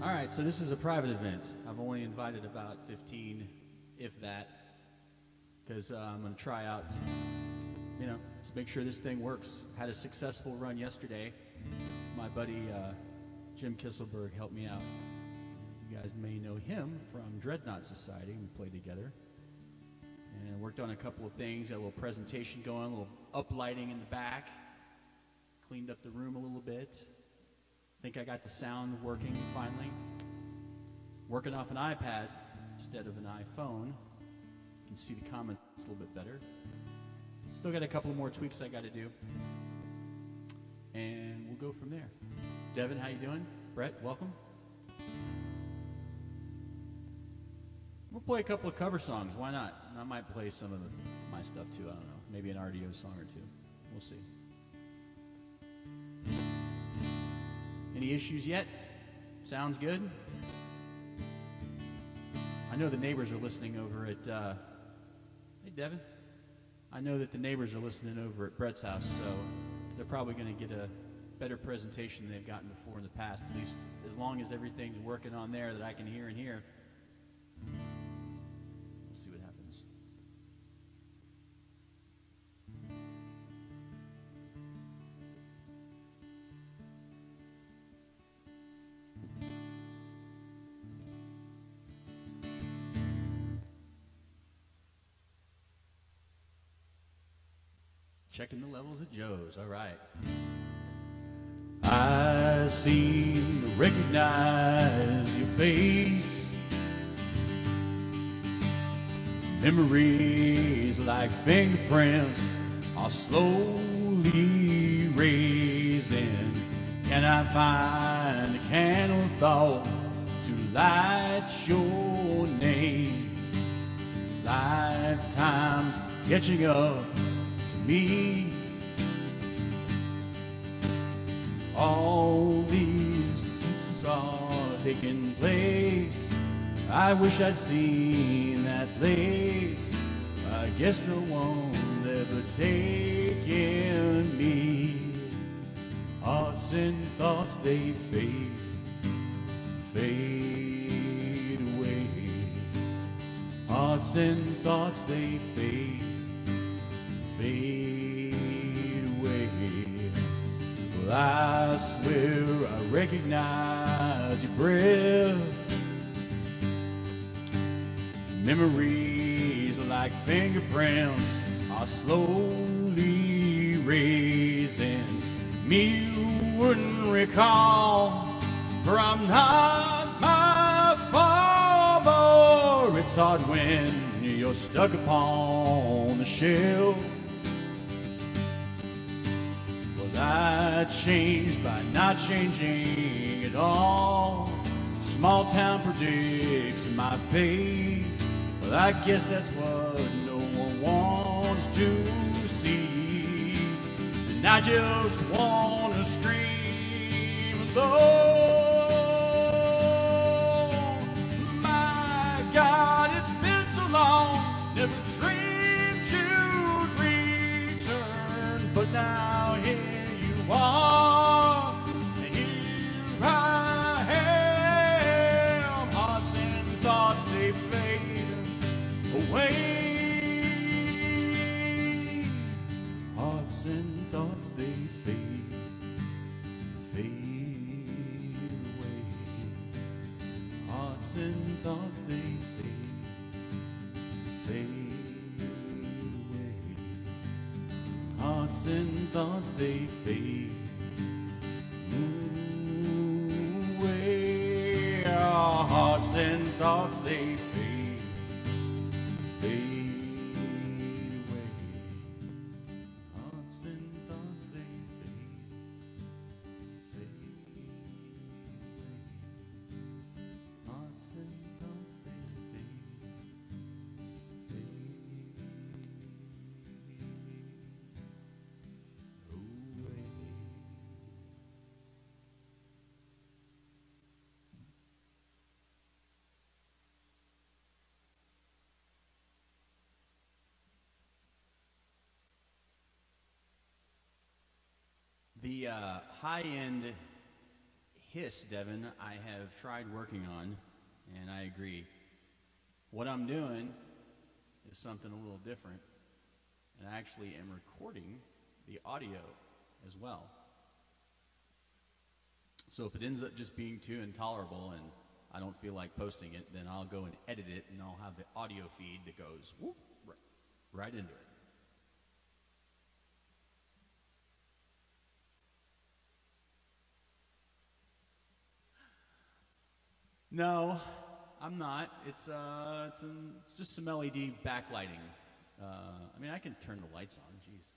All right, so this is a private event. I've only invited about 15, if that, because I'm going to try out, just make sure this thing works. Had a successful run yesterday. My buddy Jim Kisselberg helped me out. You guys may know him from Dreadnought Society. We played together. And worked on a couple of things. Got a little presentation going, a little uplighting in the back. Cleaned up the room a little bit. I think I got the sound working finally. Working off an iPad instead of an iPhone. You can see the comments a little bit better. Still got a couple more tweaks I got to do. And we'll go from there. Devin, how you doing? Brett, welcome. We'll play a couple of cover songs. Why not? I might play some of my stuff too. I don't know. Maybe an RDO song or two. We'll see. Any issues yet? Sounds good? I know the neighbors are listening over at... hey, Devin. I know that the neighbors are listening over at Brett's house, so they're probably going to get a better presentation than they've gotten before in the past, at least as long as everything's working on there that I can hear and hear. We'll see what happens. Checking the levels at Joe's. All right. I seem to recognize your face. Memories like fingerprints are slowly raising. Can I find a candle of thought to light your name? Lifetimes catching up to me. All these pieces are taking place. I wish I'd seen that place. I guess no one's ever taken me. Hearts and thoughts, they fade away. Hearts and thoughts, they fade away. Well, I swear I recognize your breath. Memories like fingerprints are slowly raising. Me you wouldn't recall, for I'm not my father. It's hard when you're stuck upon the shelf. Well, I changed by not changing at all. Small town predicts my fate. Well, I guess that's what no one wants to see. And I just want to scream alone. My God, it's been so long. Never dreamed you'd return. But now here you are. And here I am. Hearts and thoughts, they fade away. Hearts and thoughts, they fade away. Hearts and thoughts, they fade away. Hearts and thoughts, they fade away. Hearts and thoughts, they fade away. Hearts and thoughts, they fade away. Hearts and thoughts, they fade away. The high-end Hiss, Devin, I have tried working on, and I agree. What I'm doing is something a little different, and I actually am recording the audio as well. So if it ends up just being too intolerable and I don't feel like posting it, then I'll go and edit it, and I'll have the audio feed that goes whoop, right into it. No, I'm not. It's just some LED backlighting. I mean, I can turn the lights on. Jeez.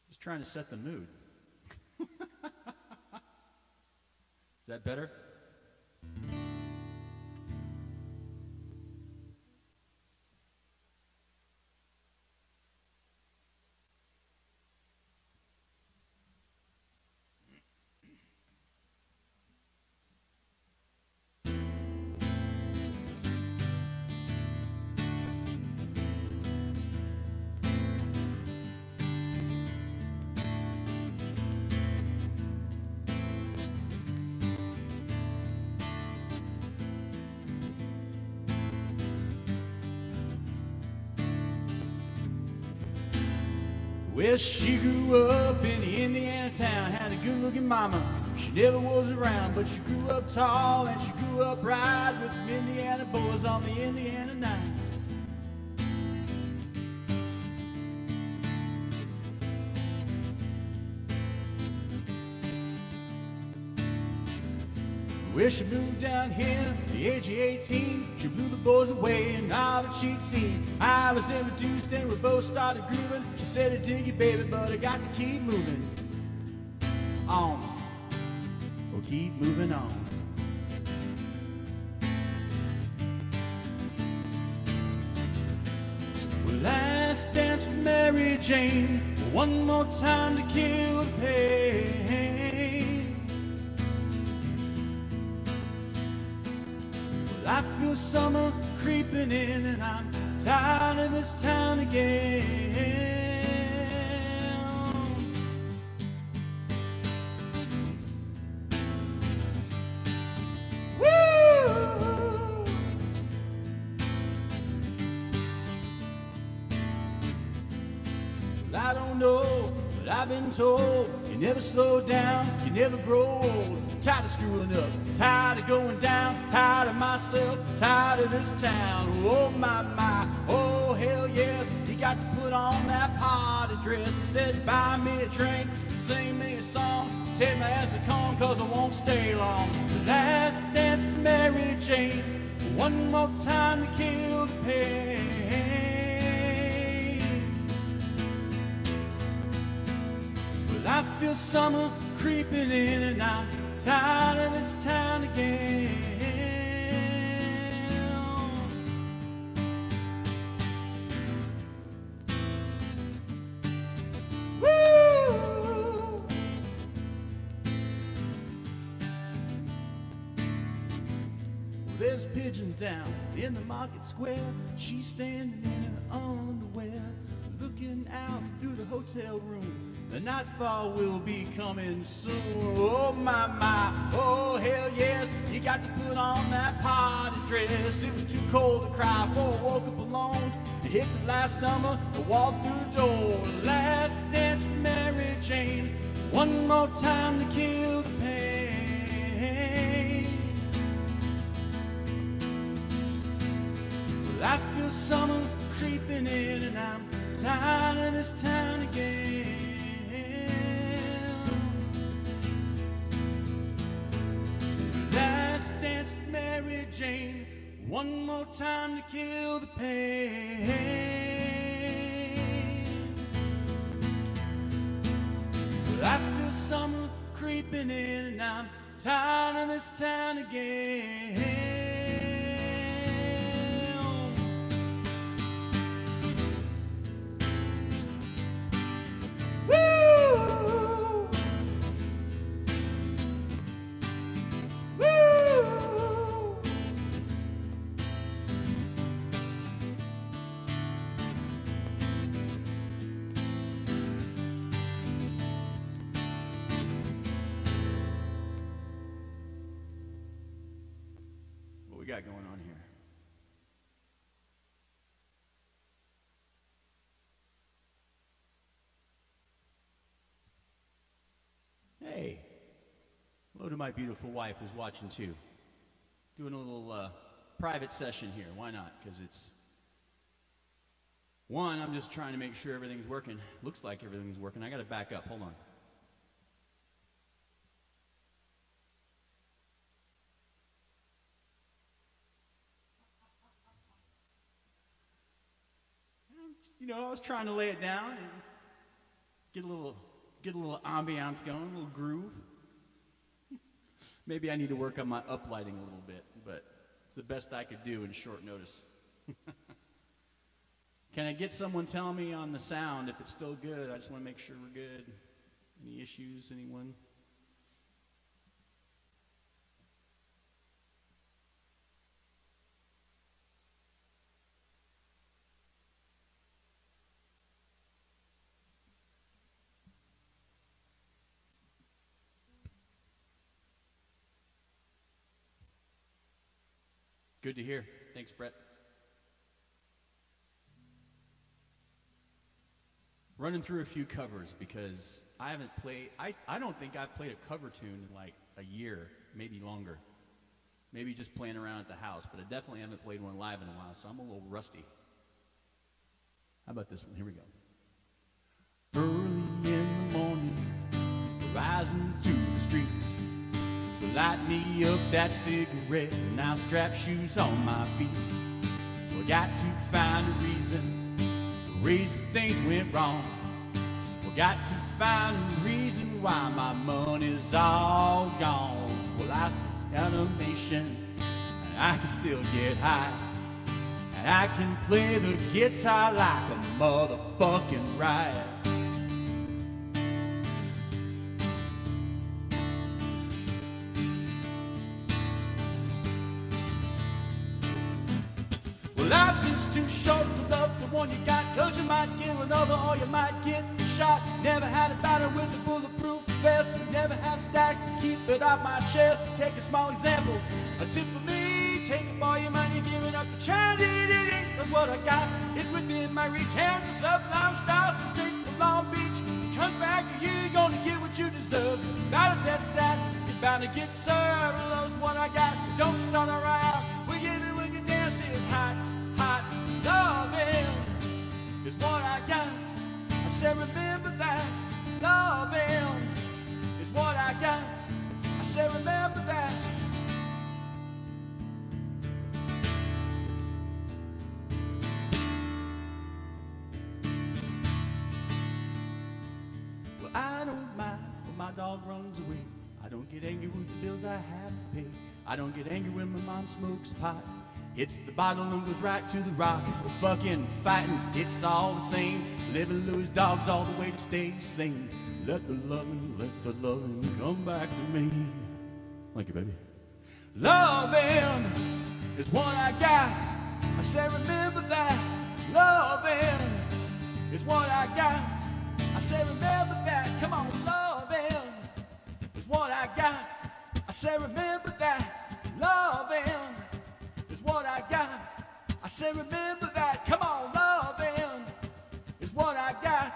Just trying to set the mood. Is that better? Well, she grew up in the Indiana town, had a good-looking mama. She never was around, but she grew up tall, and she grew up right with them Indiana boys on the Indiana nights. Well, she moved down here at the age of 18. She blew the boys away and all that she'd seen. I was introduced and we both started grooving. She said, I dig you, baby, but I got to keep moving on. Or keep moving on. Well, last dance with Mary Jane. One more time to kill the pain. I feel summer creeping in, and I'm tired of this town again. Woo! Well, I don't know, but I've been told you never slow down, you never grow old. Tired of screwing up, tired of going down, tired of myself, tired of this town. Oh my, oh hell yes, you got to put on that party dress. Said buy me a drink, sing me a song, take my ass to come, cause I won't stay long. The last dance with Mary Jane, one more time to kill the pain. Well, I feel summer creeping in, and I'm tired of this town again. Woo! Well, there's pigeons down in the market square. She's standing in her underwear, looking out through the hotel room. The nightfall will be coming soon. Oh my, oh hell yes, you got to put on that party dress. It was too cold to cry before I woke up alone. To hit the last number, to walk through the door. Last dance with Mary Jane, one more time to kill the pain. Well, I feel summer creeping in, and I'm tired of this town again. Last dance with Mary Jane, one more time to kill the pain. But I feel summer creeping in, and I'm tired of this town again. we got going on here? Hey, hello to my beautiful wife who's watching too. Doing a little private session here. Why not? Because it's one, I'm just trying to make sure everything's working. Looks like everything's working. I got to back up. Hold on. I was trying to lay it down and get a little ambiance going, a little groove. Maybe I need to work on my uplighting a little bit, but it's the best I could do in short notice. Can I get someone telling me on the sound if it's still good? I just want to make sure we're good. Any issues, anyone? Good to hear. Thanks, Brett. Running through a few covers because I haven't played, I don't think I've played a cover tune in like a year, maybe longer. Maybe just playing around at the house, but I definitely haven't played one live in a while, so I'm a little rusty. How about this one? Here we go. Early in the morning, rising to the streets. Light me up that cigarette and I'll strap shoes on my feet. We got to find a reason things went wrong. We got to find a reason why my money's all gone. Well, I got a mission and I can still get high. And I can play the guitar like a motherfucking riot. Life is too short to love the one you got, 'cause you might kill another or you might get shot. Never had a battle with a bulletproof vest. Never had a stack to keep it off my chest. Take a small example, a tip for me. Take up all your money, give it up to charity. 'Cause what I got is within my reach. Hands are sublime stars to take from Long Beach. It comes back to you, you're gonna get what you deserve. Gotta test that, you're bound to get served. Love's what I got, don't start a riot. We give it when your dance is hot. Hot loving is what I got. I said remember that. Loving is what I got. I said remember that. Well, I don't mind when my dog runs away. I don't get angry with the bills I have to pay. I don't get angry when my mom smokes pot. It's the bottle and goes right to the rock. We're fucking fighting, it's all the same. Living Louis dogs all the way to stay sane. Let the loving come back to me. Thank you, baby. Loving is what I got. I said remember that. Loving is what I got. I said remember that. Come on, loving is what I got. I said remember that. Loving is what I got. I said remember that. Come on, loving is what I got.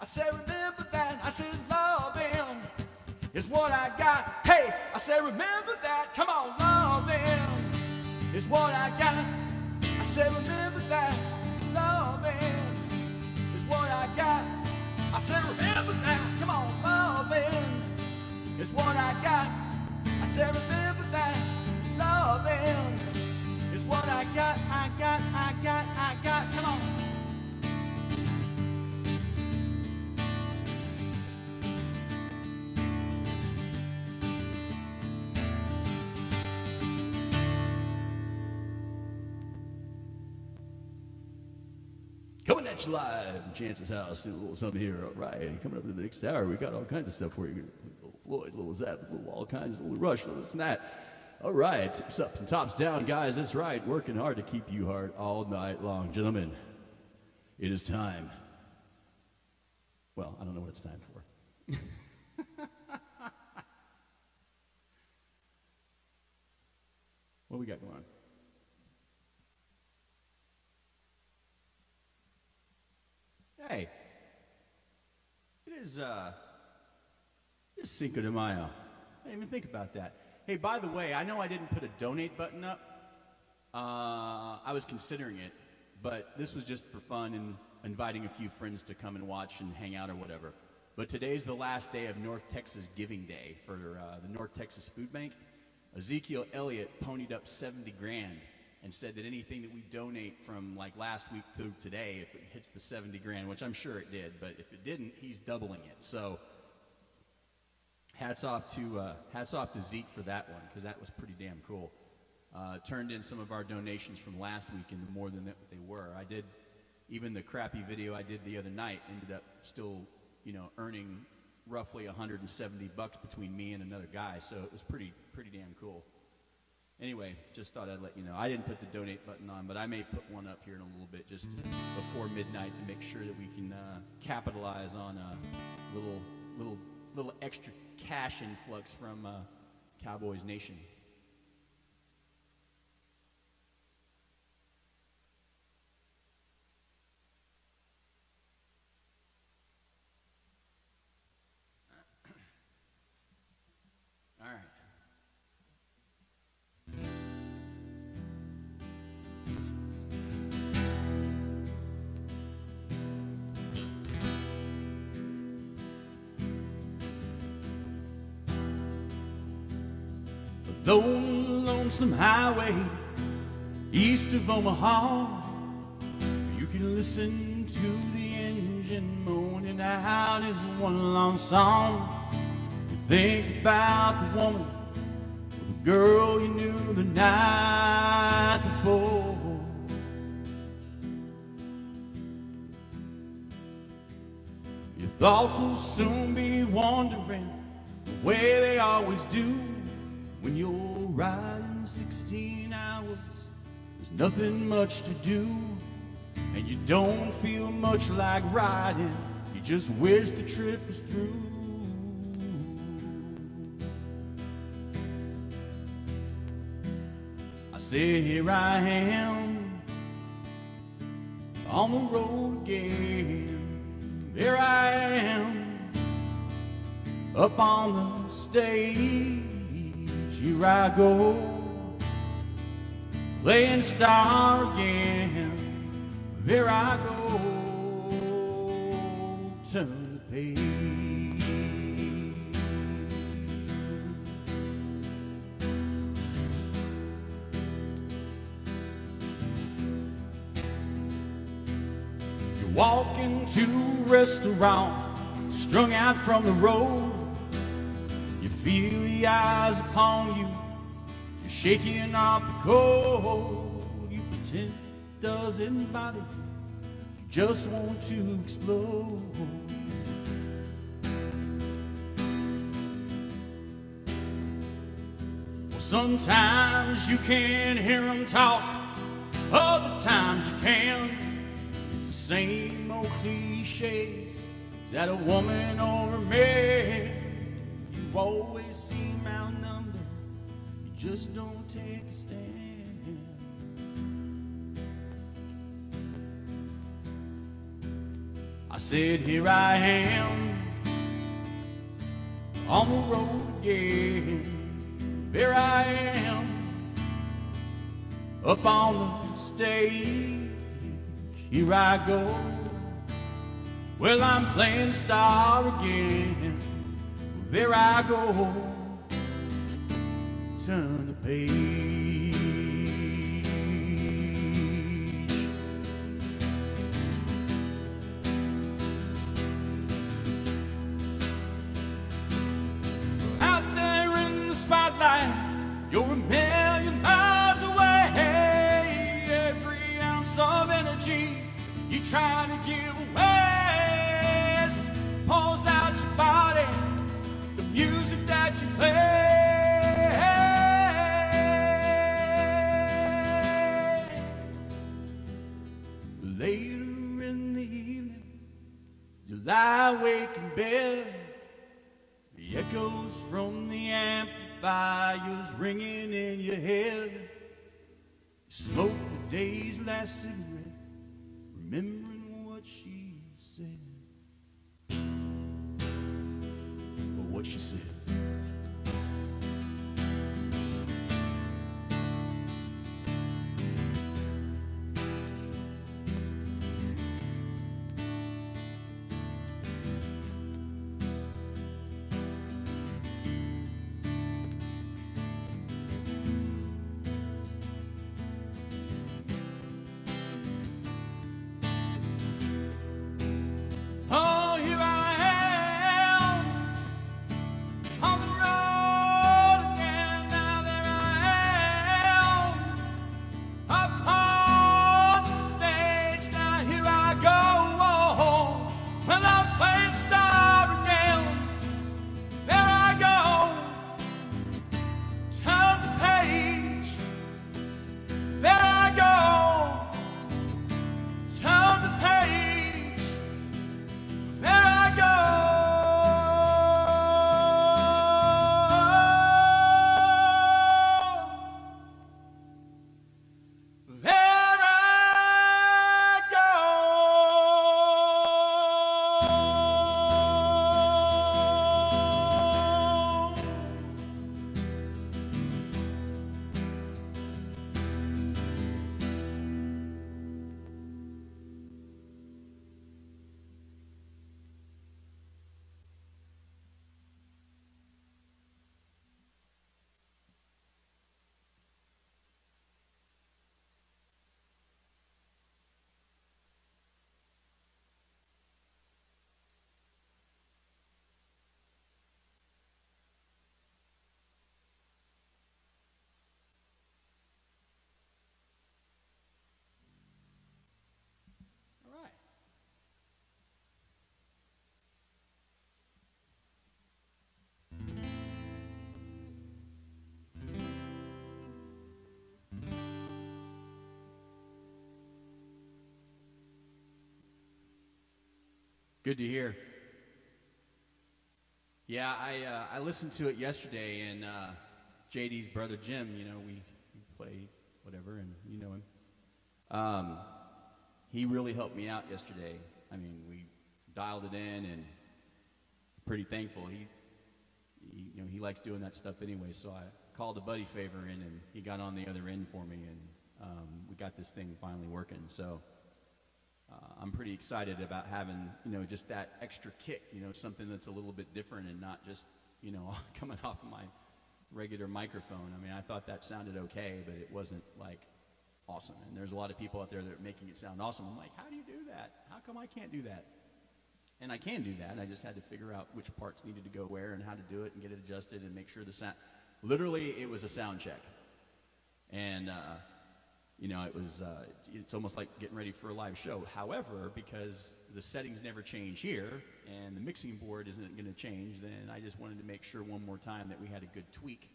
I said remember that. I said loving is what I got. Hey, I said remember that. Come on, loving is what I got. I said remember that. Loving is what I got. I said remember that. Come on, loving is what I got. I said remember that. Loving is what I got. I got. Come on. Coming at you live from Chance's house, doing a little something here. All right, coming up to the next hour, we got all kinds of stuff for you. A little Floyd, a little Zap, a little all kinds, a little Rush, a little this and that. All right, tips up and tops down, guys. That's right, working hard to keep you hard all night long. Gentlemen, it is time. Well, I don't know what it's time for. What we got going on? Hey, it's Cinco de Mayo. I didn't even think about that. Hey, by the way, I know I didn't put a donate button up. I was considering it, but this was just for fun and inviting a few friends to come and watch and hang out or whatever. But today's the last day of North Texas Giving Day for the North Texas Food Bank. Ezekiel Elliott ponied up 70 grand and said that anything that we donate from like last week through today, if it hits the 70 grand, which I'm sure it did, but if it didn't, he's doubling it. So hats off to Zeke for that one, because that was pretty damn cool. Turned in some of our donations from last week into more than they were. I did, even the crappy video I did the other night ended up still, earning roughly $170 between me and another guy, so it was pretty damn cool. Anyway, just thought I'd let you know. I didn't put the donate button on, but I may put one up here in a little bit just before midnight to make sure that we can capitalize on a little extra cash influx from Cowboys Nation. All right. The Lonesome Highway east of Omaha, you can listen to the engine moaning out as one long song. You think about the woman or the girl you knew the night before. Your thoughts will soon be wandering the way they always do. When you're riding 16 hours, there's nothing much to do, and you don't feel much like riding, you just wish the trip was through. I say here I am, on the road again, here I am, up on the stage. Here I go, playing star again. Here I go, turn the page. You walk into a restaurant, strung out from the road. You feel the eyes upon you, you're shaking off the cold. You pretend it doesn't bother you, you just want to explode. Well, sometimes you can hear them talk, other times you can. It's the same old cliches, is that a woman or a man? You always seem outnumbered, you just don't take a stand. I said here I am, on the road again. Here I am, up on the stage. Here I go, well I'm playing star again. There I go, turn the page. Out there in the spotlight, you're a million miles away. Every ounce of energy you try to give away pours out your body. Music that you play, later in the evening, you lie awake in bed. The echoes from the amplifiers ringing in your head. You smoke the day's last cigarette, remembering what she said. what she said. Oh, here I am on the road again. Now there I am up on the stage. Now here I go. And I'm playing star again. There I go. Turn the page. There I go. Turn the page. There I go. There I go. All right. Good to hear. Yeah, I listened to it yesterday, and JD's brother Jim, you know, we play whatever, and you know him. He really helped me out yesterday. I mean, we dialed it in, and pretty thankful. You know, he likes doing that stuff anyway. So I called a buddy favor in, and he got on the other end for me, and we got this thing finally working. So I'm pretty excited about having, you know, just that extra kick. You know, something that's a little bit different and not just, you know, coming off of my regular microphone. I mean, I thought that sounded okay, but it wasn't like awesome. And there's a lot of people out there that are making it sound awesome. I'm like, how do you do that? How come I can't do that? And I can do that. I just had to figure out which parts needed to go where and how to do it and get it adjusted and make sure the sound. Literally, it was a sound check. And, you know, it was, it's almost like getting ready for a live show. However, because the settings never change here and the mixing board isn't going to change, then I just wanted to make sure one more time that we had a good tweak.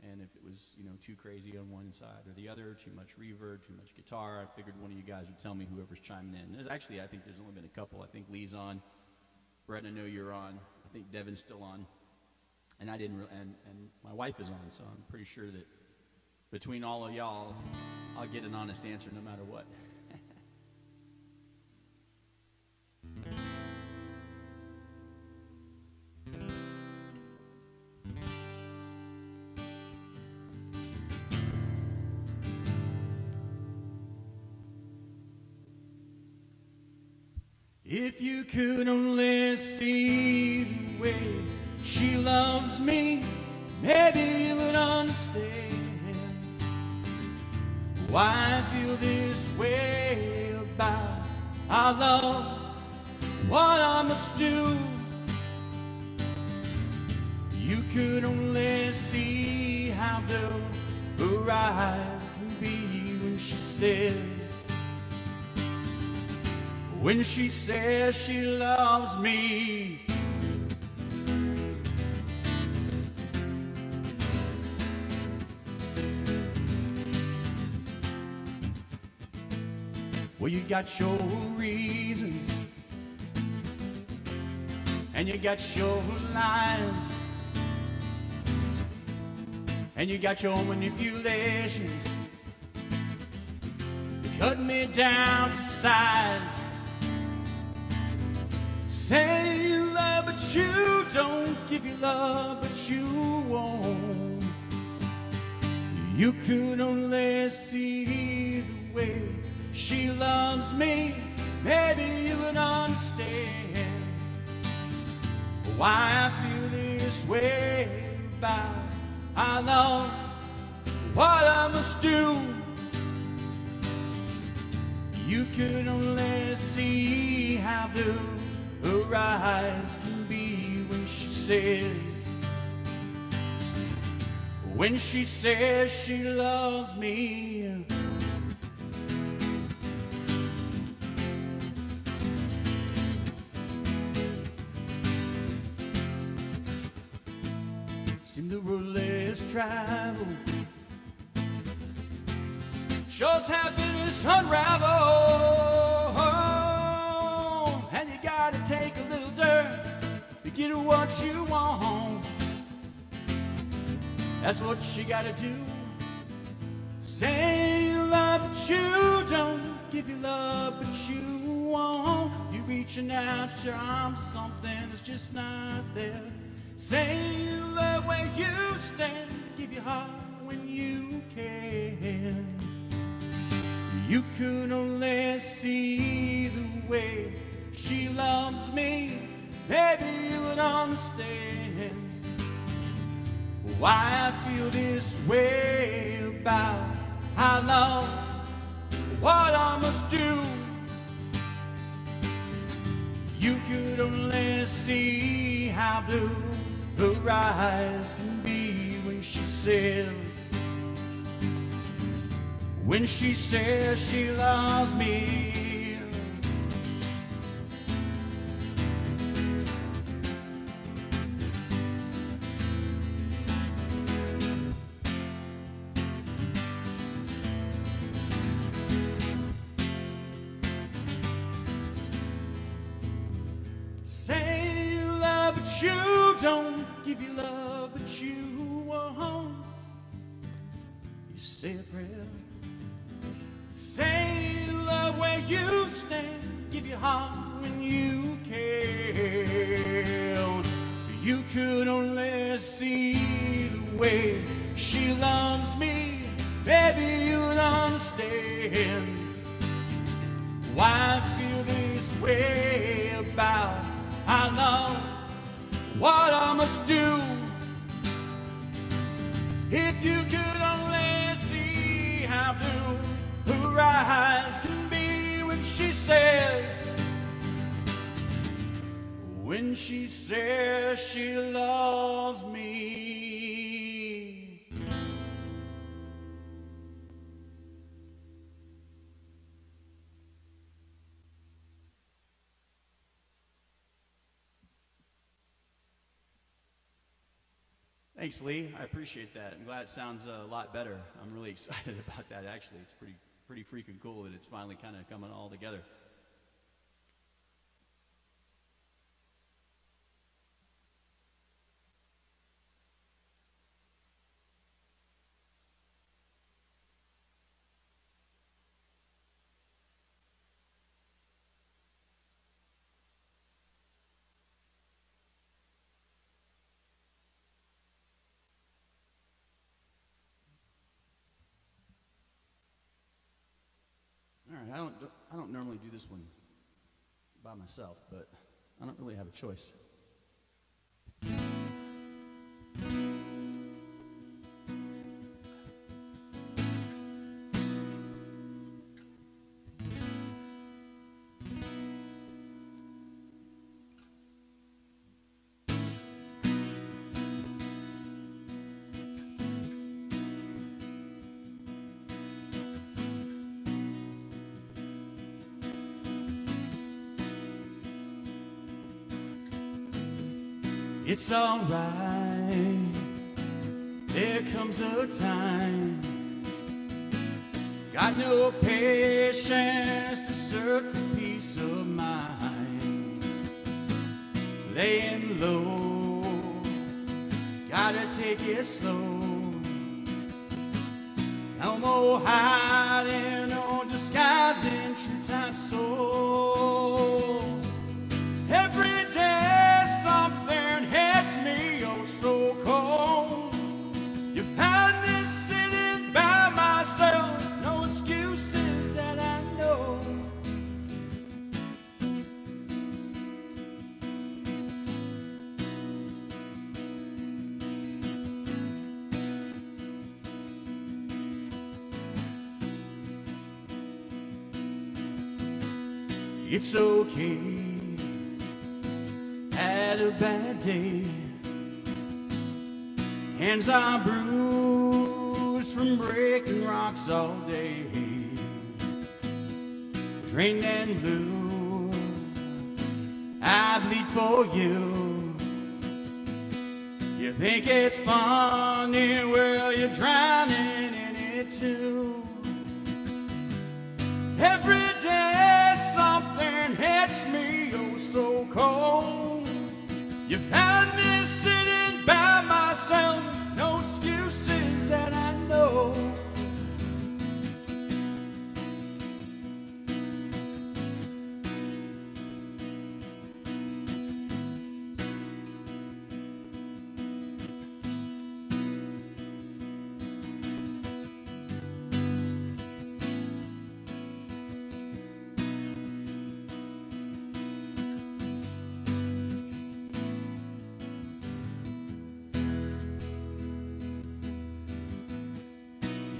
And if it was, you know, too crazy on one side or the other, too much reverb, too much guitar, I figured one of you guys would tell me, whoever's chiming in. Actually, I think there's only been a couple. I think Lee's on. Brett, I know you're on. I think Devin's still on. And I didn't, and my wife is on, so I'm pretty sure that between all of y'all, I'll get an honest answer no matter what. If you could only see the way she loves me, maybe you would understand why I feel this way about our love, what I must do. You could only see how blue her eyes can be when she says she loves me. Well, you got your reasons, and you got your lies, and you got your manipulations. You cut me down to size. Say you love, but you don't give you love, but you won't. You could only see the way she loves me. Maybe you would understand why I feel this way about our love, what I must do. You could only see how blue her eyes can be when she says she loves me. Seem the road less traveled shows happiness unravel, and you gotta take a little dirt to get what you want. That's what you gotta do. Say you love, but you don't. Give you love, but you won't. You reaching out your arms, something that's just not there. Say you love where you stand. Give your heart when you can. You could only see the way she loves me. Maybe you would understand why I feel this way about our love, what I must do. You could only see how blue her eyes can be when she says she loves me. Say you love, but you don't. Give you love, but you won't. You say a prayer. Say you love where you stand. Give your heart when you can. You could only see the way she loves me. Maybe you would understand why I feel this way about our love, what I must do. If you could only see how blue her eyes can be when she says she loves me. Thanks, Lee. I appreciate that. I'm glad it sounds a lot better. I'm really excited about that, actually. It's pretty freaking cool that it's finally kind of coming all together. All right, I don't normally do this one by myself, but I don't really have a choice. It's alright, there comes a time. Got no patience to search for peace of mind. Laying low, gotta take it slow. No more hiding or disguising true type souls. Every day something hits me. It's okay. Had a bad day. Hands are bruised from breaking rocks all day. Drained and blue, I bleed for you. You think it's funny, well, you're drowning in it too. Every day something hits me, oh so cold. You found me sitting by myself, no excuses that I know.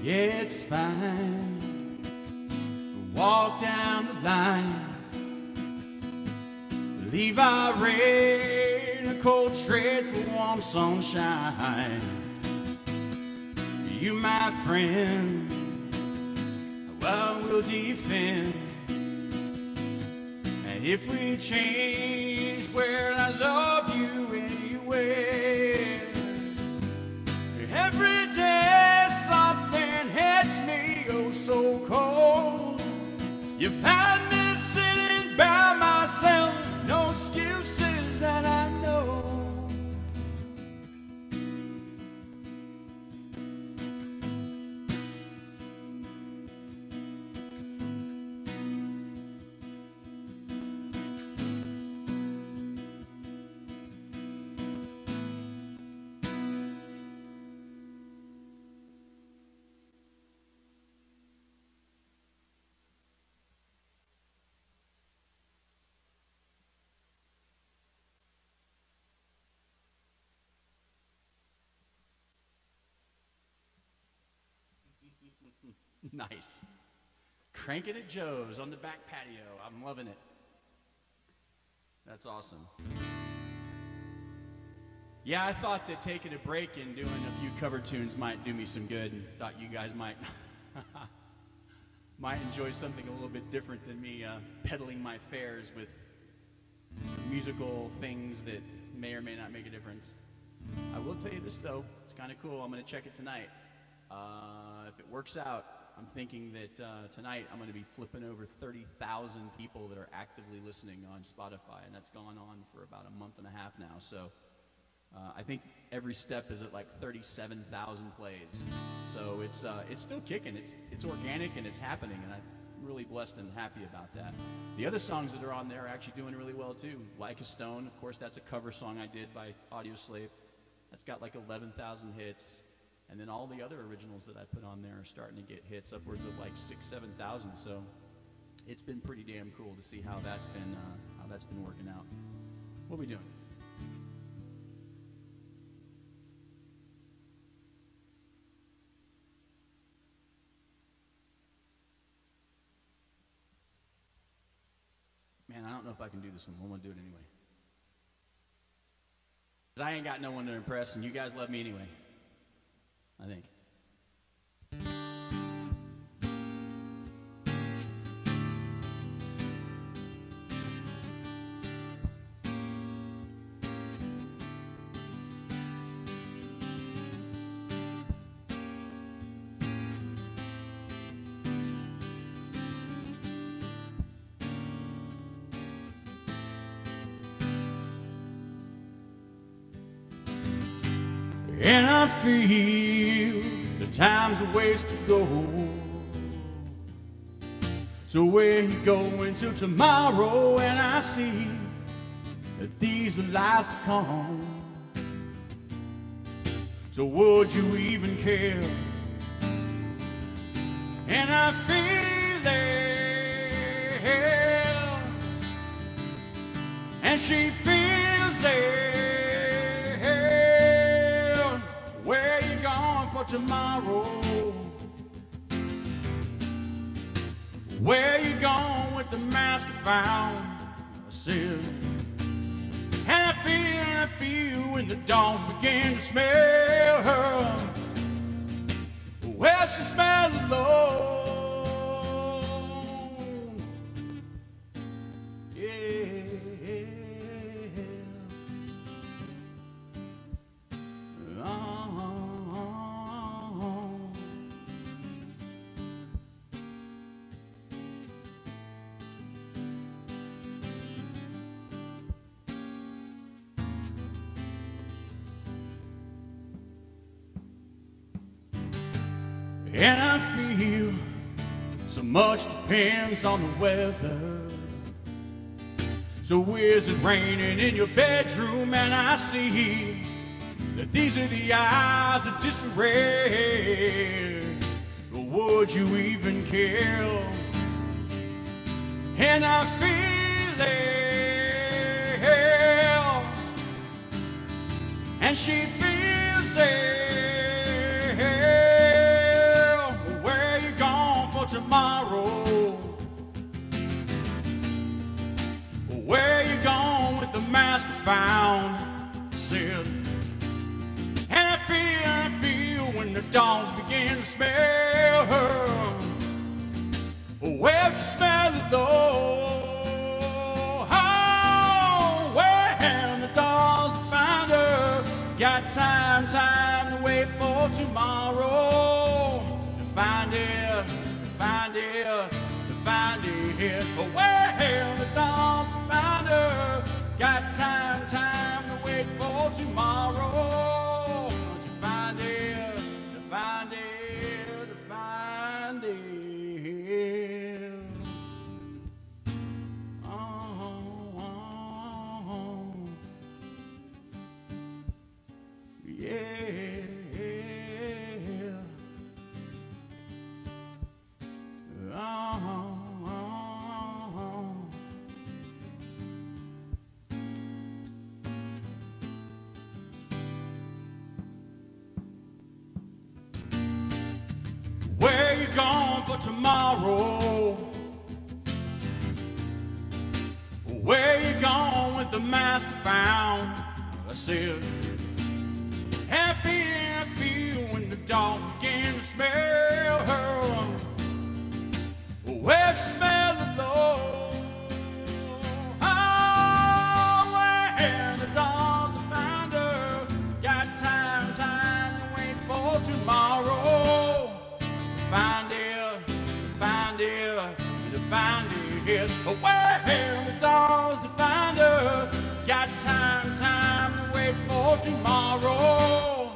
Yeah, it's fine. Walk down the line. Leave our rain a cold shred for warm sunshine. You, my friend, well, we'll defend. And if we change, well, I love you anyway. Every day something hits me, oh so cold. You find me sitting by myself, no excuses that I know. Nice. Cranking at Joe's on the back patio. I'm loving it. That's awesome. Yeah, I thought that taking a break and doing a few cover tunes might do me some good, and thought you guys might enjoy something a little bit different than me peddling my fares with musical things that may or may not make a difference. I will tell you this though, it's kind of cool. I'm going to check it tonight. If it works out, I'm thinking that tonight I'm going to be flipping over 30,000 people that are actively listening on Spotify, and that's gone on for about a month and a half now. So I think every step is at like 37,000 plays. So it's still kicking. It's organic and it's happening, and I'm really blessed and happy about that. The other songs that are on there are actually doing really well too. Like a Stone, of course, that's a cover song I did by Audio Slave. That's got like 11,000 hits. And then all the other originals that I put on there are starting to get hits, upwards of like 6,000, 7,000. So it's been pretty damn cool to see how that's been working out. What are we doing? Man, I don't know if I can do this one. I'm gonna do it anyway. 'Cause I ain't got no one to impress, and you guys love me anyway. I think. And I feel the time's a ways to go. So where you going till tomorrow? And I see that these are lies to come. So would you even care? And I feel it, and she feels it. Where you going for tomorrow? Where you going with the mask I found? I said, and I feel when the dogs begin to smell her. Well, she smells alone. And I feel so much depends on the weather. So is it raining in your bedroom? And I see that these are the eyes of disarray. But would you even care? And I feel it, and she feels it. Tomorrow, where you going with the mask I found? Said, and I feel when the dogs begin to smell her. Well, she smells it though. Oh, when the dogs find her, got time to wait for tomorrow to find it. To find it. Well, the dogs to find her. Got time to wait for tomorrow. To find it, to find it, to find it. Oh, yeah. Where you going for tomorrow? Where you going with the mask I found? I said, happy and feel when the dogs begin to smell her. Well, she smells alone. Oh, when the dogs to find her, got time to wait for tomorrow. Find it, to find it, to find it. Well, the dogs to find her, got time to wait for tomorrow.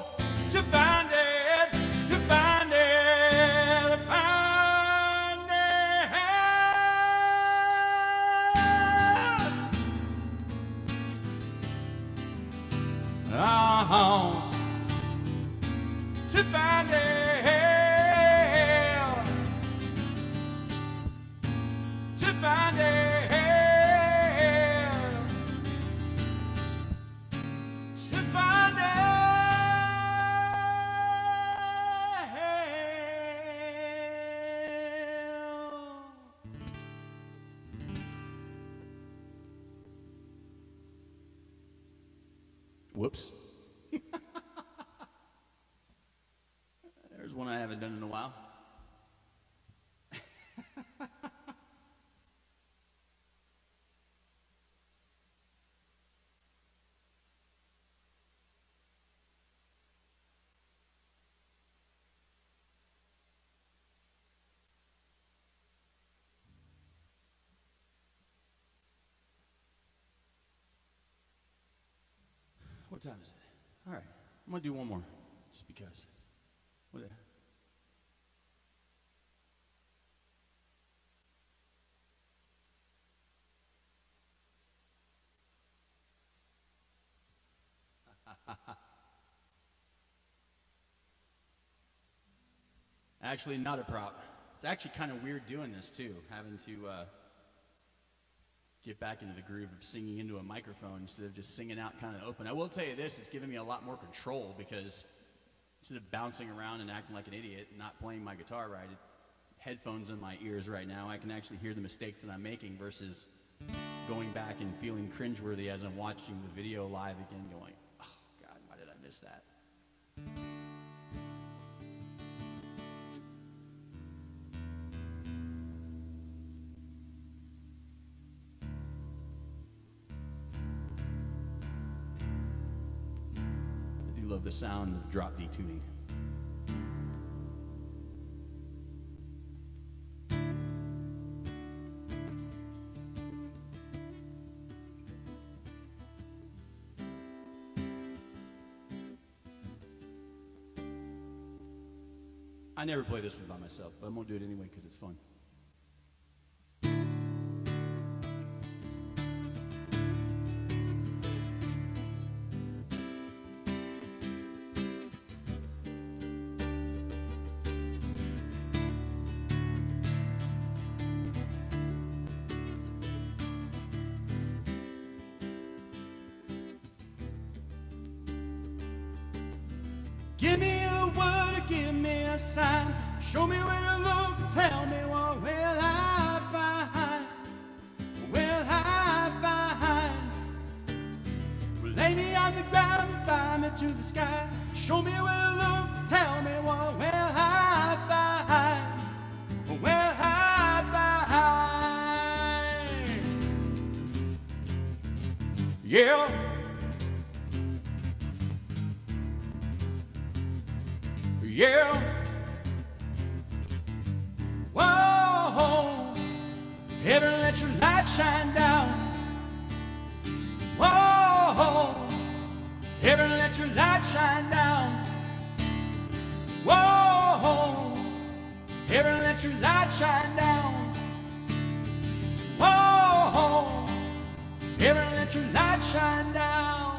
To find it, to find it, to find it. Oh, to find it. Find it, to find it. Whoops. There's one I haven't done in a while. What time is it? All right, I'm gonna do one more, just because. What? Actually, not a prop. It's actually kind of weird doing this too, having to get back into the groove of singing into a microphone instead of just singing out kind of open. I will tell you this, it's given me a lot more control because instead of bouncing around and acting like an idiot and not playing my guitar right, it headphones in my ears right now, I can actually hear the mistakes that I'm making versus going back and feeling cringeworthy as I'm watching the video live again going, oh God, why did I miss that? I do love the sound of drop D tuning. I never play this one by myself, but I'm going to do it anyway because it's fun. Give me a word or give me a sign. Show me where to look, tell me what will I find? Will I find? Lay me on the ground and fly me to the sky. Show me where to look, tell me what will I find? Will I find? Yeah. Yeah. Whoa, heaven, let your light shine down. Whoa, heaven, let your light shine down. Whoa, heaven, let your light shine down. Whoa, heaven, let your light shine down.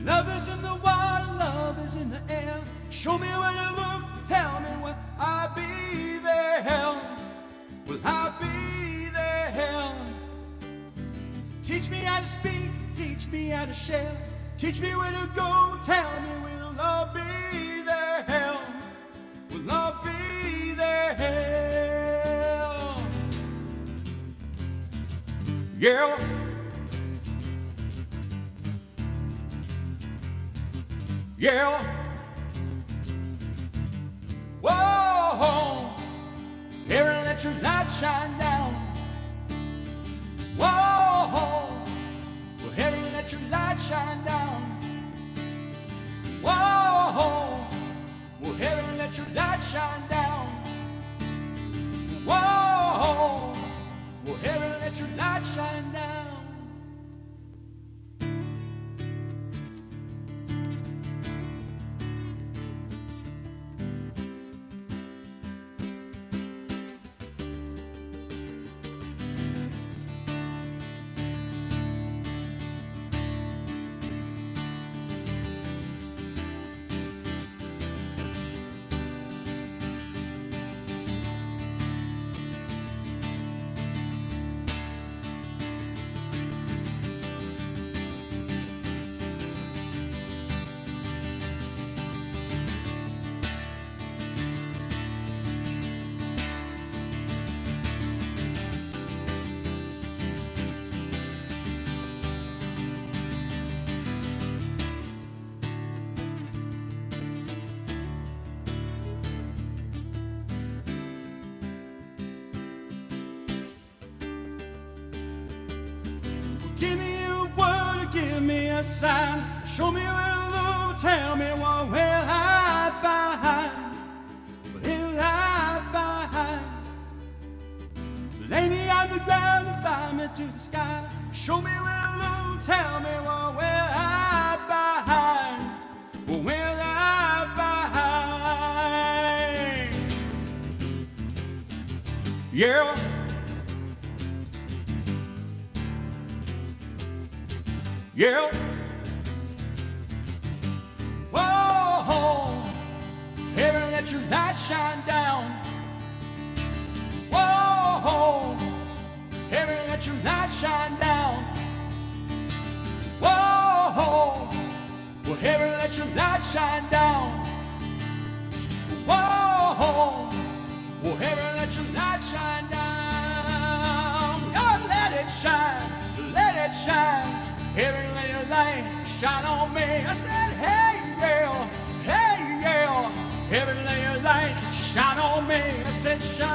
Love is in the water, love is in the air. Show me where to look, tell me will I be there? Will I be there? Teach me how to speak, teach me how to share. Teach me where to go, tell me will I be there? Will I be there? Yeah. Yeah. Whoa, heaven, let your light shine down. Whoa, well, heaven, let your light shine down. Whoa, well, heaven, let your light shine down. Whoa, well, heaven, let your light shine down. Give me a word, give me a sign. Show me where to look, tell me what will I find? What will I find? Lay me on the ground and fly me to the sky. Show me where to look, tell me what will I find? What will I find? Yeah. Yeah. Whoa, heaven, let your light shine down. Whoa, let your light shine down. Whoa, well, heaven, let your light shine down. God, let it shine, let it shine. Heaven, let your light shine on me. I said, hey, girl, hey, girl. Heaven, let your light shine on me. I said, shine,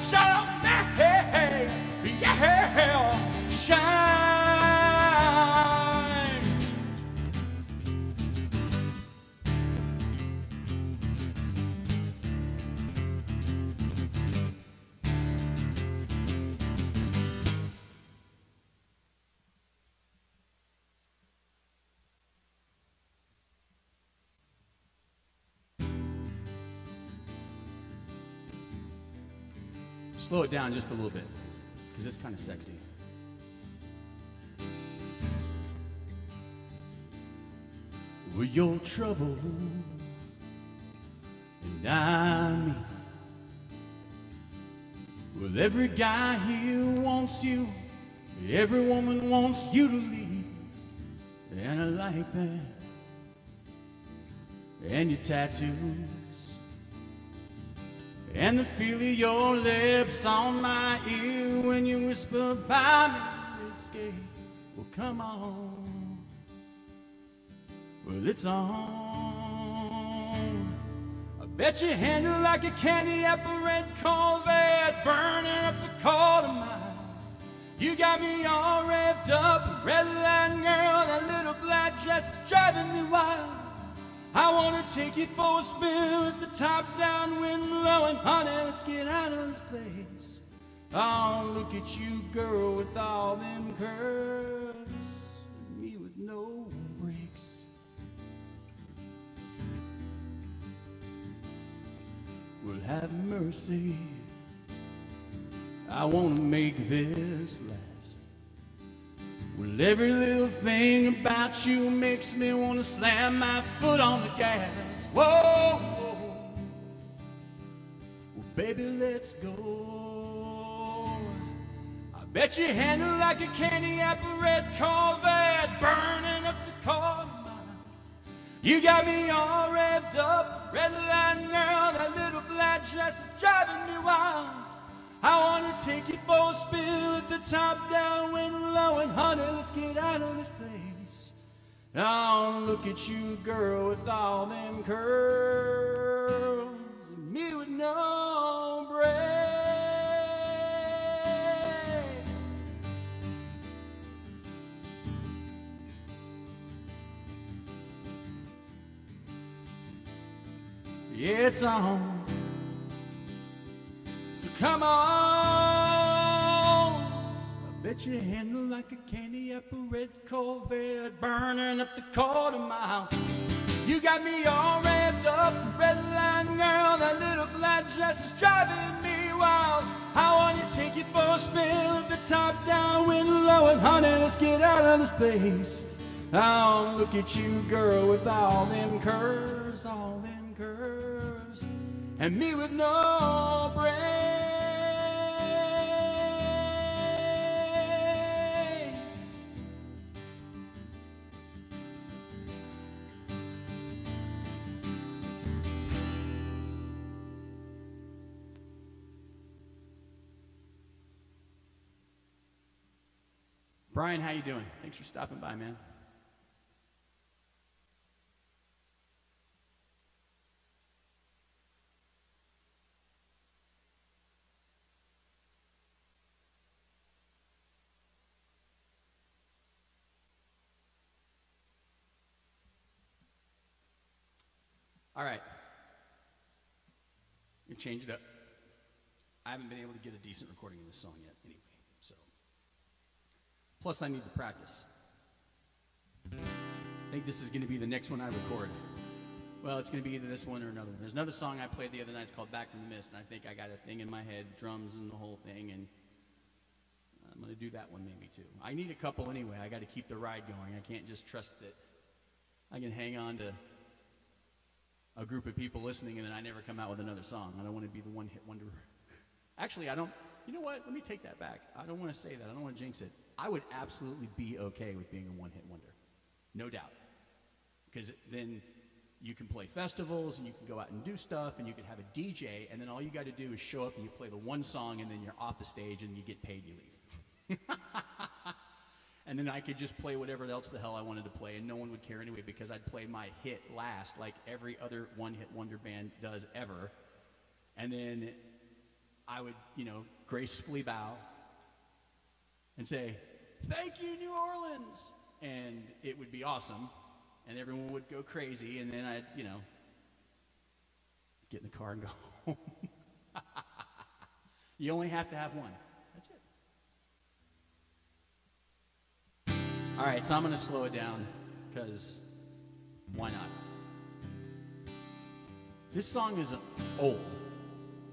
shine on me. Hey, yeah, shine. Slow it down just a little bit, because it's kind of sexy. With your trouble, and I'm me. Well, every guy here wants you, every woman wants you to leave, and I like that. And your tattoos, and the feel of your lips on my ear when you whisper by me, escape. Well, come on. Well, it's on. I bet you handle like a candy apple red Corvette, burning up the quarter mile. You got me all revved up, red line girl, that little black dress is driving me wild. I wanna take you for a spin with the top down, wind blowing. Honey, let's get out of this place. Oh, look at you, girl, with all them curves, and me with no brakes. Well, have mercy. I wanna make this last. Well, every little thing about you makes me want to slam my foot on the gas. Whoa, whoa. Well, baby, let's go. I bet you handle like a candy apple red Corvette, burning up the quarter mile. You got me all revved up, red line girl, that little black dress is driving me wild. I wanna take you for a spin with the top down, wind blowing. Honey, let's get out of this place. Oh, look at you, girl, with all them curls, and me with no brakes. Yeah, it's on. So come on. I bet you handle like a candy apple red Corvette, burning up the quarter mile. You got me all revved up, red line girl, that little black dress is driving me wild. I want to take you for a spin with the top down, wind blowing. Honey, let's get out of this place. Oh, look at you, girl, with all them curves, and me with no brakes. Brian, how you doing? Thanks for stopping by, man. All right. We change it up. I haven't been able to get a decent recording of this song yet, anyway. So, plus I need to practice. I think this is going to be the next one I record. Well, it's going to be either this one or another one. There's another song I played the other night. It's called "Back from the Mist," and I think I got a thing in my head, drums and the whole thing, and I'm going to do that one maybe too. I need a couple anyway. I got to keep the ride going. I can't just trust that I can hang on to a group of people listening and then I never come out with another song. I don't want to be the one-hit wonder. Actually, I don't. You know what? Let me take that back. I don't want to say that. I don't want to jinx it. I would absolutely be okay with being a one-hit wonder. No doubt. because then you can play festivals and you can go out and do stuff and you can have a DJ, and then all you got to do is show up and you play the one song and then you're off the stage and you get paid, you leave. And then I could just play whatever else the hell I wanted to play, and no one would care anyway because I'd play my hit last like every other one-hit wonder band does ever. And then I would, gracefully bow and say, "Thank you, New Orleans!" And it would be awesome, and everyone would go crazy, and then I'd, get in the car and go home. You only have to have one. That's it. All right, so I'm going to slow it down, because why not? This song is old.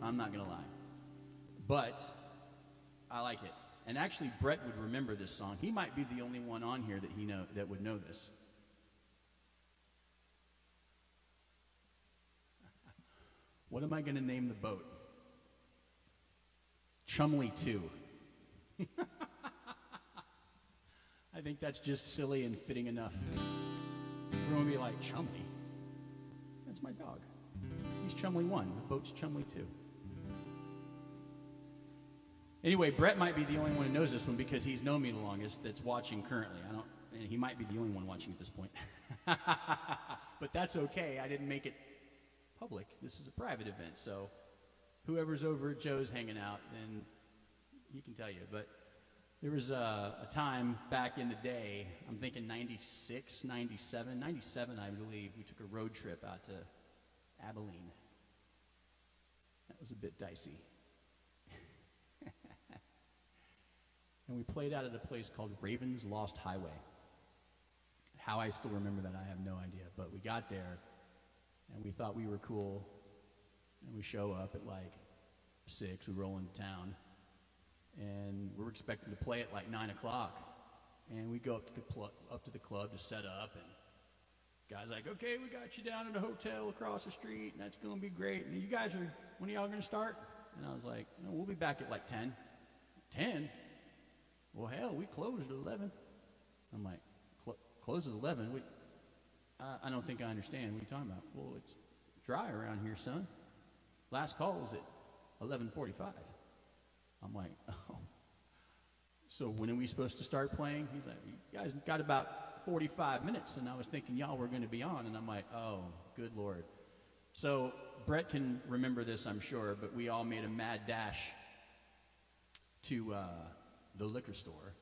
I'm not going to lie. But I like it. And actually, Brett would remember this song. He might be the only one on here that would know this. What am I going to name the boat? Chumley 2. I think that's just silly and fitting enough. Everyone will be like, Chumley? That's my dog. He's Chumley 1. The boat's Chumley 2. Anyway, Brett might be the only one who knows this one because he's known me the longest that's watching currently. And he might be the only one watching at this point. But that's okay. I didn't make it public. This is a private event, so whoever's over at Joe's hanging out, then he can tell you. But there was a time back in the day, I'm thinking 96, 97, 97 I believe, we took a road trip out to Abilene. That was a bit dicey. And we played out at a place called Raven's Lost Highway. How I still remember that, I have no idea. But we got there, and we thought we were cool. And we show up at like 6, we roll into town. And we're expecting to play at like 9 o'clock. And we go up to the club to set up. And guy's like, "Okay, we got you down at a hotel across the street, and that's going to be great. And you guys when are y'all going to start?" And I was like, "No, we'll be back at like 10. 10? Well, hell, we closed at 11. I'm like, "Close at 11? I don't think I understand. What are you talking about?" "Well, it's dry around here, son. Last call is at 11:45. I'm like, "Oh. So when are we supposed to start playing?" He's like, "You guys got about 45 minutes, and I was thinking y'all were going to be on." And I'm like, "Oh, good Lord." So Brett can remember this, I'm sure, but we all made a mad dash to the liquor store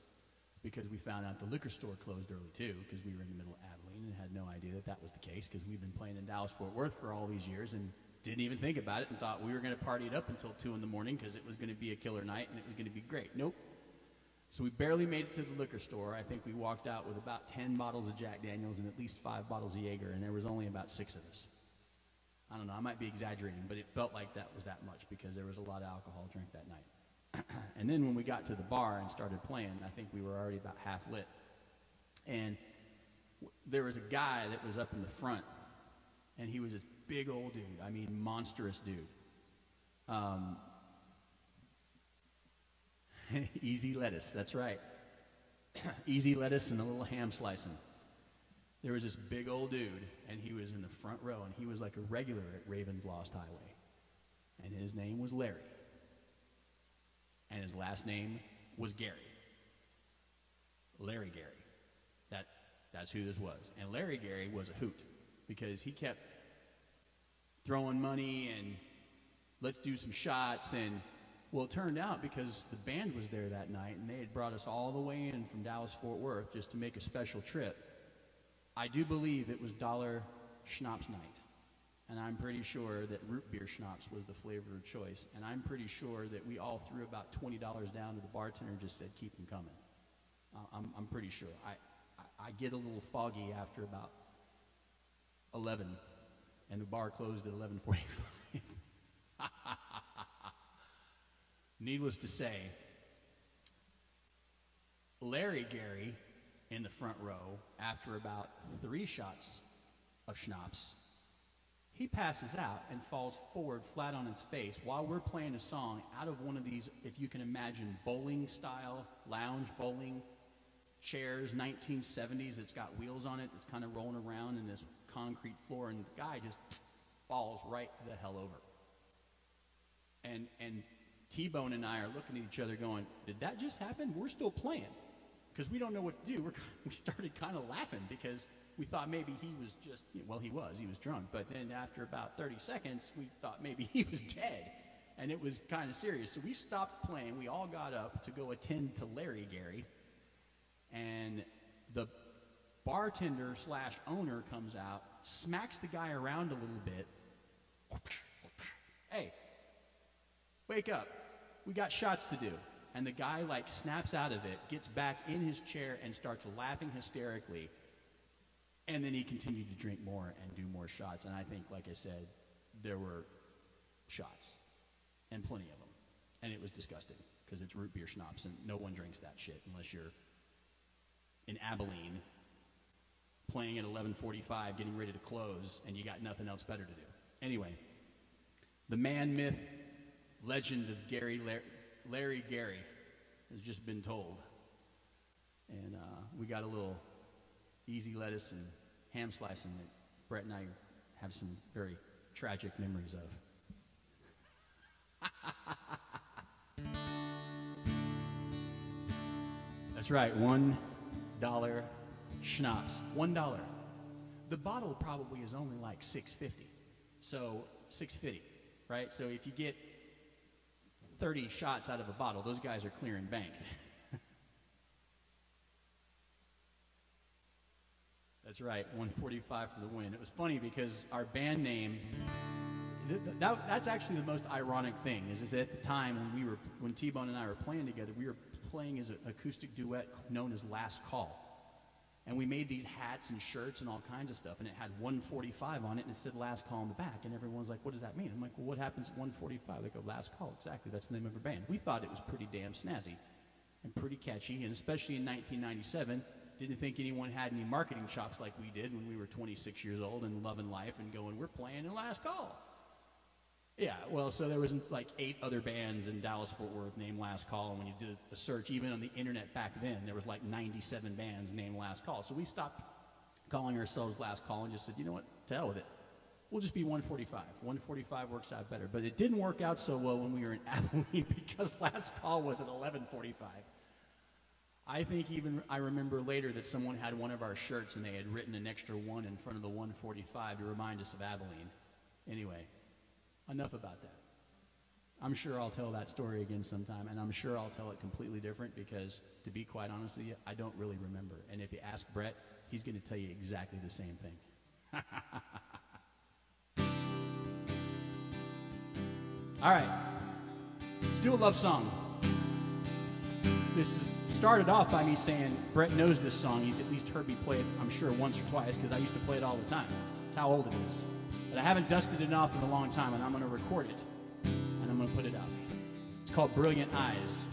because we found out the liquor store closed early too, because we were in the middle of Abilene and had no idea that was the case, because we've been playing in Dallas-Fort Worth for all these years and didn't even think about it and thought we were going to party it up until 2 in the morning because it was going to be a killer night and it was going to be great. Nope. So we barely made it to the liquor store. I think we walked out with about 10 bottles of Jack Daniels and at least 5 bottles of Jaeger, and there was only about 6 of us. I don't know, I might be exaggerating, but it felt like that was that much because there was a lot of alcohol drank that night. And then when we got to the bar and started playing, I think we were already about half lit. And there was a guy that was up in the front, and he was this big old dude. I mean, monstrous dude. Easy lettuce, that's right. Easy lettuce and a little ham slicing. There was this big old dude, and he was in the front row, and he was like a regular at Raven's Lost Highway. And his name was Larry. And his last name was Gary. Larry Gary. That's who this was. And Larry Gary was a hoot, because he kept throwing money and let's do some shots. And well, it turned out because the band was there that night and they had brought us all the way in from Dallas-Fort Worth just to make a special trip. I do believe it was dollar schnapps night. And I'm pretty sure that root beer schnapps was the flavor of choice. And I'm pretty sure that we all threw about $20 down to the bartender and just said, "Keep them coming." I'm pretty sure. I get a little foggy after about 11, and the bar closed at 11:45. Needless to say, Larry Gary in the front row, after about 3 shots of schnapps, he passes out and falls forward flat on his face while we're playing a song out of one of these, if you can imagine, bowling-style, lounge bowling chairs, 1970s, that's got wheels on it. It's kind of rolling around in this concrete floor, and the guy just falls right the hell over. And T-Bone and I are looking at each other going, did that just happen? We're still playing because we don't know what to do. We started kind of laughing because we thought maybe he was just, well, he was drunk. But then after about 30 seconds, we thought maybe he was dead. And it was kind of serious. So we stopped playing. We all got up to go attend to Larry Gary. And the bartender / owner comes out, smacks the guy around a little bit. Hey, wake up. We got shots to do. And the guy like snaps out of it, gets back in his chair and starts laughing hysterically. And then he continued to drink more and do more shots. And I think, like I said, there were shots. And plenty of them. And it was disgusting because it's root beer schnapps and no one drinks that shit unless you're in Abilene playing at 11:45, getting ready to close, and you got nothing else better to do. Anyway, the man, myth, legend of Larry Gary has just been told. And we got a little easy lettuce and ham slicing that Brett and I have some very tragic memories of. That's right, $1 schnapps. $1. The bottle probably is only like $6.50. So $6.50, right? So if you get 30 shots out of a bottle, those guys are clearing bank. That's right, 145 for the win. It was funny because our band name, that's actually the most ironic thing, is at the time when T-Bone and I were playing together, we were playing as an acoustic duet known as Last Call. And we made these hats and shirts and all kinds of stuff, and it had 145 on it, and it said Last Call on the back, and everyone's like, what does that mean? I'm like, well, what happens at 145? They go, Last Call, exactly, that's the name of our band. We thought it was pretty damn snazzy and pretty catchy, and especially in 1997, didn't think anyone had any marketing chops like we did when we were 26 years old and loving life and going, we're playing in Last Call. Yeah, well, so there was like 8 other bands in Dallas-Fort Worth named Last Call, and when you did a search, even on the internet back then, there was like 97 bands named Last Call. So we stopped calling ourselves Last Call and just said, you know what, to hell with it. We'll just be 145. 145 works out better. But it didn't work out so well when we were in Abilene because Last Call was at 11:45. I think I remember later that someone had one of our shirts and they had written an extra 1 in front of the 145 to remind us of Abilene. Anyway. Enough about that. I'm sure I'll tell that story again sometime, and I'm sure I'll tell it completely different because, to be quite honest with you, I don't really remember. And if you ask Brett, he's going to tell you exactly the same thing. All right. Let's do a love song. This is started off by me saying Brett knows this song. He's at least heard me play it, I'm sure, once or twice because I used to play it all the time. That's how old it is. But I haven't dusted it off in a long time, and I'm going to record it, and I'm going to put it out. It's called Brilliant Eyes.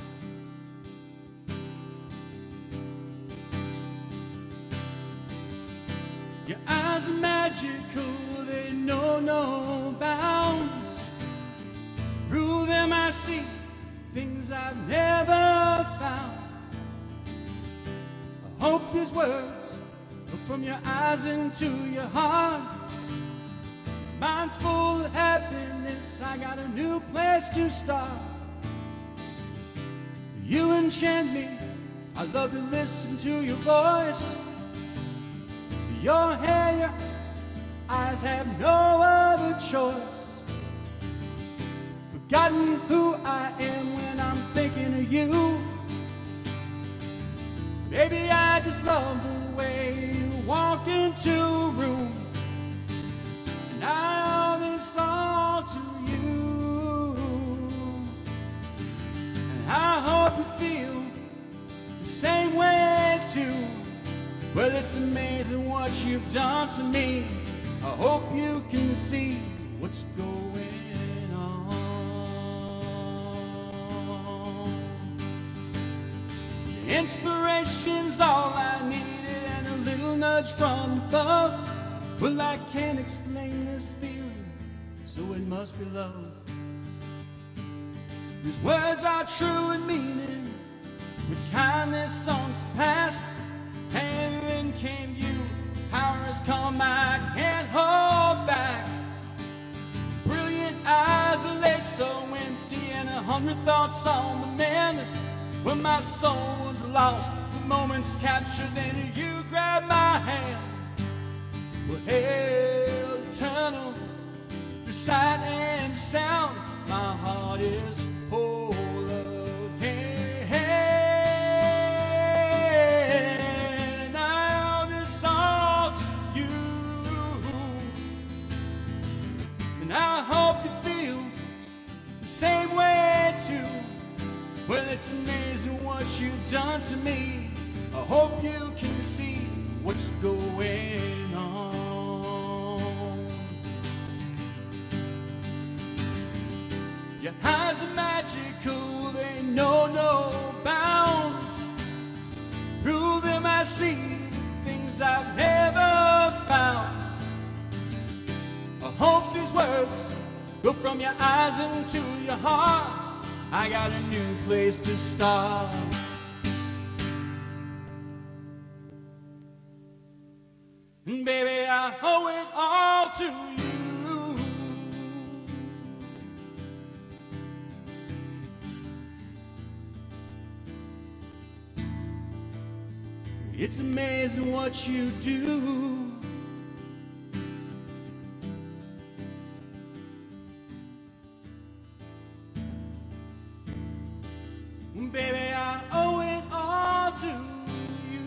Your eyes are magical, they know no bounds. Through them I see things I've never found. I hope these words go from your eyes into your heart. Mine's full of happiness, I got a new place to start. You enchant me, I love to listen to your voice. Your hair, your eyes have no other choice. Forgotten who I am when I'm thinking of you. Baby, I just love the way you walk into a room. And I owe this all to you. And I hope you feel the same way too. Well, it's amazing what you've done to me. I hope you can see what's going on. Inspiration's all I needed and a little nudge from above. Well, I can't explain this feeling, so it must be love. These words are true in meaning, with kindness unsurpassed. And then came you, powers come I can't hold back. Brilliant eyes are laid so empty, and 100 thoughts on the mend. When my soul was lost, the moments captured, then you grabbed my hand. We're held eternal through sight and sound. My heart is whole again. I owe this all to you, and I hope you feel the same way too. Well, it's amazing what you've done to me. I hope you can see what's going on. Your eyes are magical, they know no bounds. Through them I see the things I've never found. I hope these words go from your eyes into your heart. I got a new place to start. And baby, I owe it all to you. It's amazing what you do. Baby, I owe it all to you.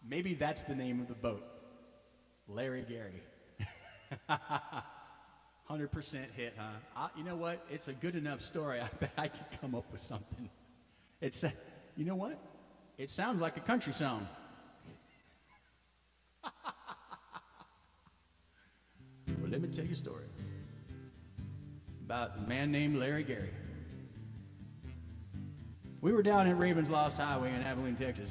Maybe that's the name of the boat. Larry Gary. 100% hit, huh? You know what? It's a good enough story. I bet I could come up with something. It's, you know what? It sounds like a country song. Well, let me tell you a story about a man named Larry Gary. We were down at Ravens Lost Highway in Abilene, Texas.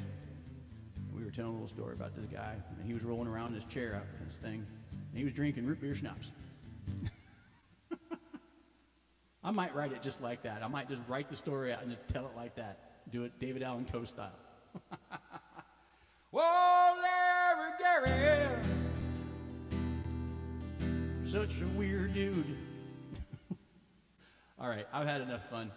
We were telling a little story about this guy, and he was rolling around in his chair out in this thing, and he was drinking root beer schnapps. I might write it just like that. I might just write the story out and just tell it like that. Do it David Allen Coe style. Whoa, Larry Gary, such a weird dude. All right, I've had enough fun.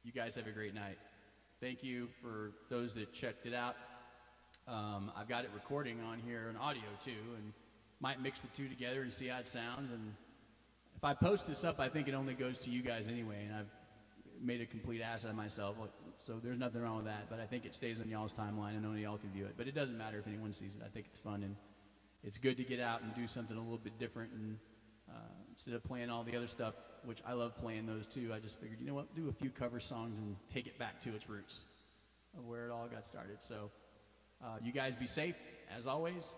You guys have a great night. Thank you for those that checked it out. I've got it recording on here in audio too, and might mix the two together and see how it sounds. And if I post this up, I think it only goes to you guys anyway, and I've made a complete ass out of myself, so there's nothing wrong with that. But I think it stays on y'all's timeline, and only y'all can view it. But it doesn't matter if anyone sees it. I think it's fun, and it's good to get out and do something a little bit different. And instead of playing all the other stuff, which I love playing those too, I just figured, you know what, do a few cover songs and take it back to its roots of where it all got started. So you guys be safe, as always.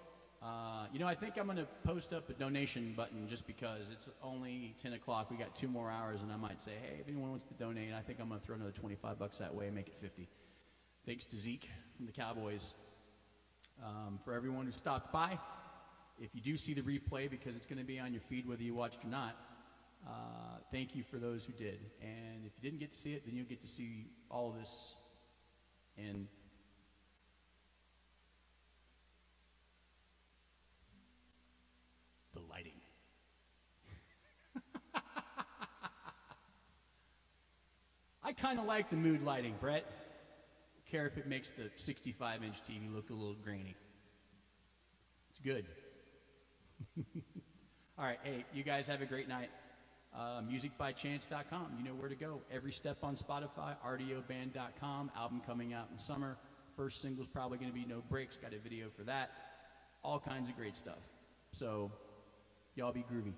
You know, I think I'm going to post up a donation button just because it's only 10 o'clock. We got 2 more hours, and I might say, hey, if anyone wants to donate, I think I'm going to throw another $25 that way and make it 50. Thanks to Zeke from the Cowboys. For everyone who stopped by, if you do see the replay, because it's going to be on your feed whether you watched or not, thank you for those who did. And if you didn't get to see it, then you'll get to see all of this. And the lighting. I kind of like the mood lighting, Brett. Care if it makes the 65-inch TV look a little grainy. It's good. All right, hey, you guys have a great night. Musicbychance.com, you know where to go. Every Step on Spotify, rdioband.com, album coming out in summer. First single's probably going to be No Breaks, got a video for that. All kinds of great stuff. So, y'all be groovy.